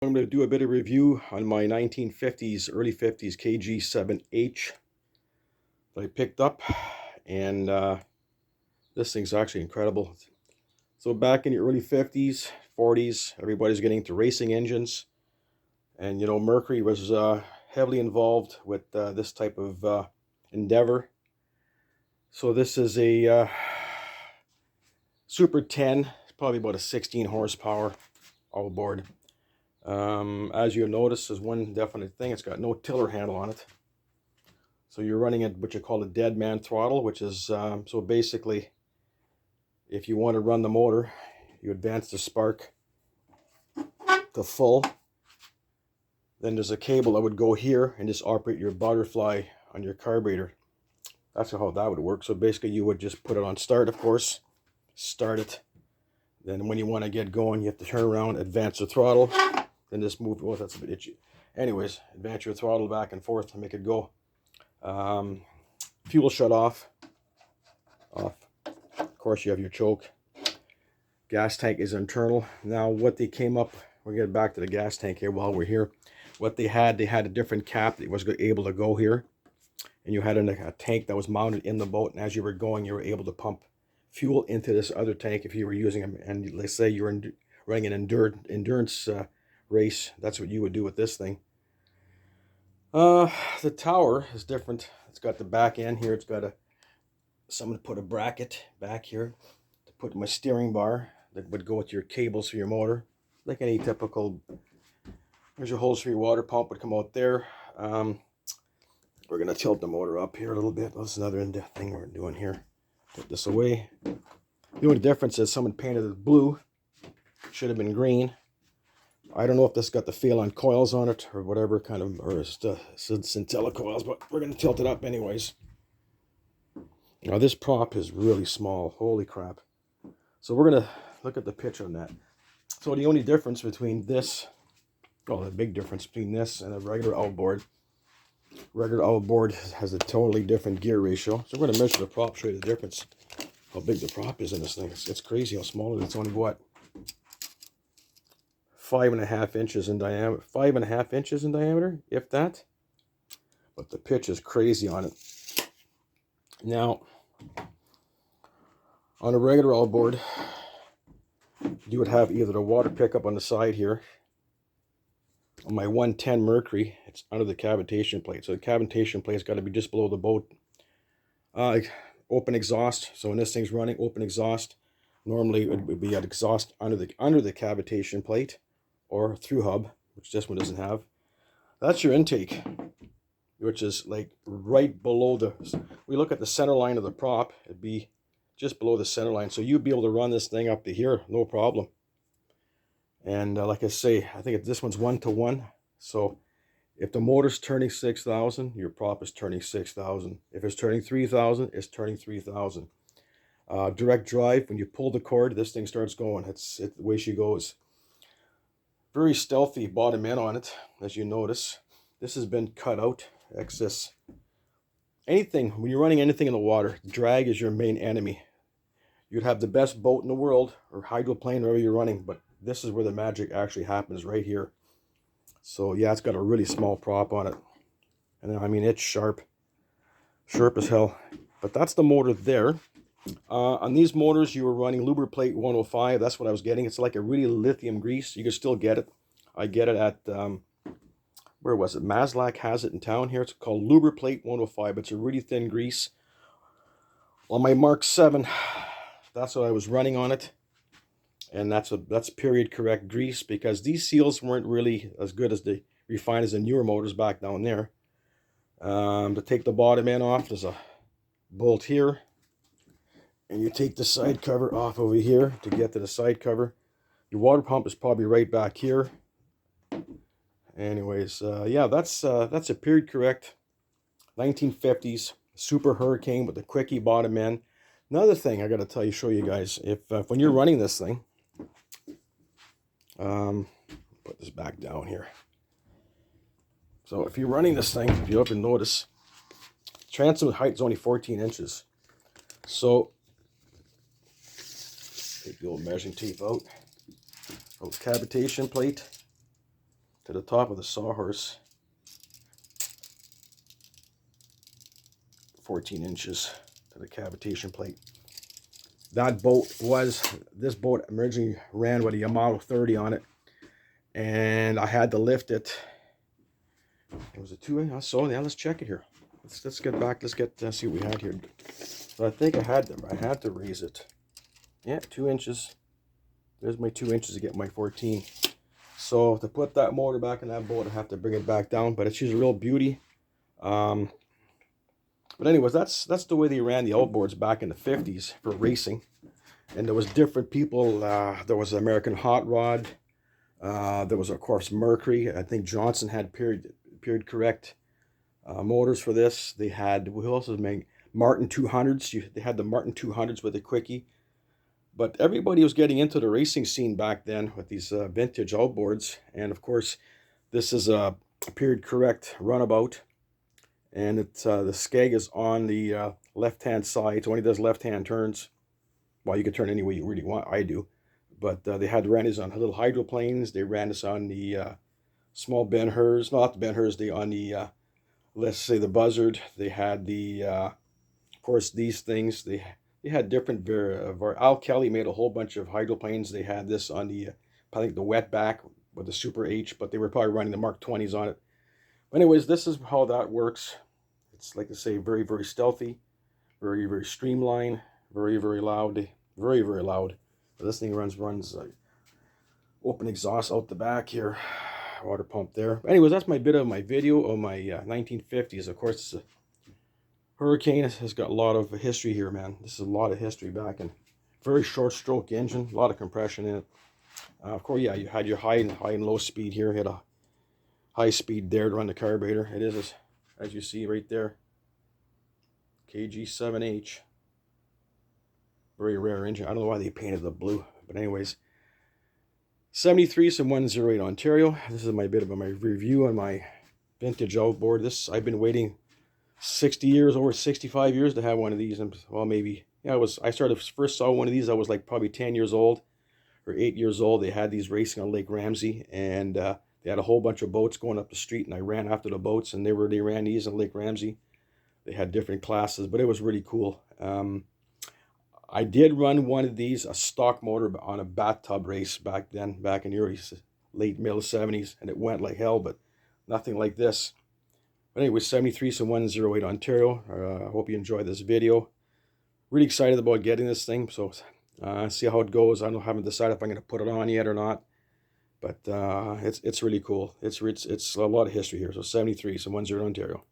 I'm going to do a bit of review on my 1950s, early 50s kg7H that I picked up, and this thing's actually incredible. So back in the early 50s, 40s, everybody's getting into racing engines, and Mercury was heavily involved with this type of endeavor. So this is a Super 10, probably about a 16 horsepower all aboard. As you notice, there's one definite thing: it's got no tiller handle on it. So you're running at what you call a dead man throttle, which is so basically, if you want to run the motor, you advance the spark to full. Then there's a cable that would go here and just operate your butterfly on your carburetor. That's how that would work. So basically, you would just put it on start, of course, start it. Then when you want to get going, you have to turn around, advance the throttle, then just move. Oh, that's a bit itchy. Anyways, advance your throttle back and forth to make it go. Fuel shut off. Of course, you have your choke. Gas tank is internal. Now, what they came up, we'll get back to the gas tank here while we're here. What they had a different cap that was able to go here, and you had a tank that was mounted in the boat. And as you were going, you were able to pump fuel into this other tank if you were using them. And let's say you were running an endurance race, that's what you would do with this thing. The tower is different. It's got the back end here. It's got someone put a bracket back here to put my steering bar that would go with your cables for your motor, like any typical. There's your holes for your water pump would come out there. We're gonna tilt the motor up here a little bit. That's another thing we're doing here. Put this away. The only difference is someone painted it blue. Should have been green. I don't know if this got the Phelan coils on it or whatever kind of, or scintilla coils, but we're going to tilt it up anyways. Now this prop is really small. Holy crap. So we're going to look at the pitch on that. So the only difference between this, well, the big difference between this and a regular outboard has a totally different gear ratio. So we're going to measure the prop, show you the difference. How big the prop is in this thing. It's crazy how small it is. It's only what? 5.5 inches in diameter, 5.5 inches in diameter, if that. But the pitch is crazy on it. Now, on a regular outboard, you would have either the water pickup on the side here. On my 110 Mercury, it's under the cavitation plate. So the cavitation plate's got to be just below the boat. Open exhaust. So when this thing's running, open exhaust. Normally it would be an exhaust under the cavitation plate, or through hub, which this one doesn't have. That's your intake, which is like right below we look at the center line of the prop, it'd be just below the center line. So you'd be able to run this thing up to here, no problem. And like I say, I think this one's 1-to-1. So if the motor's turning 6,000, your prop is turning 6,000. If it's turning 3,000, it's turning 3,000. Direct drive, when you pull the cord, this thing starts going. It's the way she goes. Very stealthy bottom end on it, as you notice. This has been cut out. Excess. Anything, when you're running anything in the water, drag is your main enemy. You'd have the best boat in the world, or hydroplane, wherever you're running, but this is where the magic actually happens, right here. So yeah, it's got a really small prop on it. And I mean, it's sharp. Sharp as hell. But that's the motor there. On these motors, you were running Lubriplate 105. That's what I was getting. It's like a really lithium grease. You can still get it. I get it at, where was it? Maslach has it in town here. It's called Lubriplate 105. It's a really thin grease. On my Mark 7, that's what I was running on it. And that's period correct grease, because these seals weren't really as good as the refined as the newer motors back down there. To take the bottom end off, there's a bolt here. And you take the side cover off over here to get to the side cover. Your water pump is probably right back here. Anyways, yeah, that's a period correct 1950s Super Hurricane with the quickie bottom end. Another thing I got to show you guys, if when you're running this thing, put this back down here. So if you're running this thing, if you ever notice, transom height is only 14 inches. So take the old measuring tape out. Oh, cavitation plate. to the top of the sawhorse. 14 inches to the cavitation plate. That boat was, this boat originally ran with a Yamaha 30 on it, and I had to lift it. It was a 2-inch, so yeah, let's check it here. Let's get back, let's get, see what we had here. So I think I had to raise it. Yeah, 2 inches. There's my 2 inches to get my 14. So to put that motor back in that boat, I have to bring it back down, but she's a real beauty. But anyways, that's the way they ran the outboards back in the 50s for racing. And there was different people. There was American Hot Rod. There was, of course, Mercury. I think Johnson had period correct motors for this. They had, who else was making? Martin 200s. They had the Martin 200s with the quickie. But everybody was getting into the racing scene back then with these vintage outboards. And of course, this is a period correct runabout. And it's the skeg is on the left-hand side. So when he does left-hand turns, well, you can turn any way you really want. I do. But they ran this on little hydroplanes. They ran this on the small Ben-Hurs. Not the Ben-Hurs, on the, let's say, the Buzzard. They had the, of course, these things. They had different, Al Kelly made a whole bunch of hydroplanes. They had this on the, I think, the wetback with the Super H, but they were probably running the Mark 20s on it. Anyways, this is how that works. It's, like I say, very, very stealthy, very, very streamlined, very, very loud, very, very loud. But this thing runs open exhaust out the back here, water pump there. Anyways, that's my bit of my video of my 1950s. Of course, Hurricane has got a lot of history here, man. This is a lot of history back in. Very short stroke engine, a lot of compression in it. Of course, yeah, you had your high and low speed here. You had a high speed there to run the carburetor. It is, as you see right there, kg7H. Very rare engine. I don't know why they painted the blue, but anyways, 73 some 108 Ontario. This is my bit of my review on my vintage outboard. I've been waiting 60 years, over 65 years to have one of these. And well, maybe, yeah, I first saw one of these, I was like probably 10 years old or 8 years old. They had these racing on Lake Ramsey, and they had a whole bunch of boats going up the street, and I ran after the boats, and they ran these on Lake Ramsey. They had different classes, but it was really cool. I did run one of these, a stock motor, on a bathtub race back then, back in the late middle 70s, and it went like hell, but nothing like this. But anyway, 73 some 108 Ontario. I hope you enjoyed this video. Really excited about getting this thing, so see how it goes. I haven't decided if I'm going to put it on yet or not, but it's really cool. It's a lot of history here. So 73 some 108 Ontario.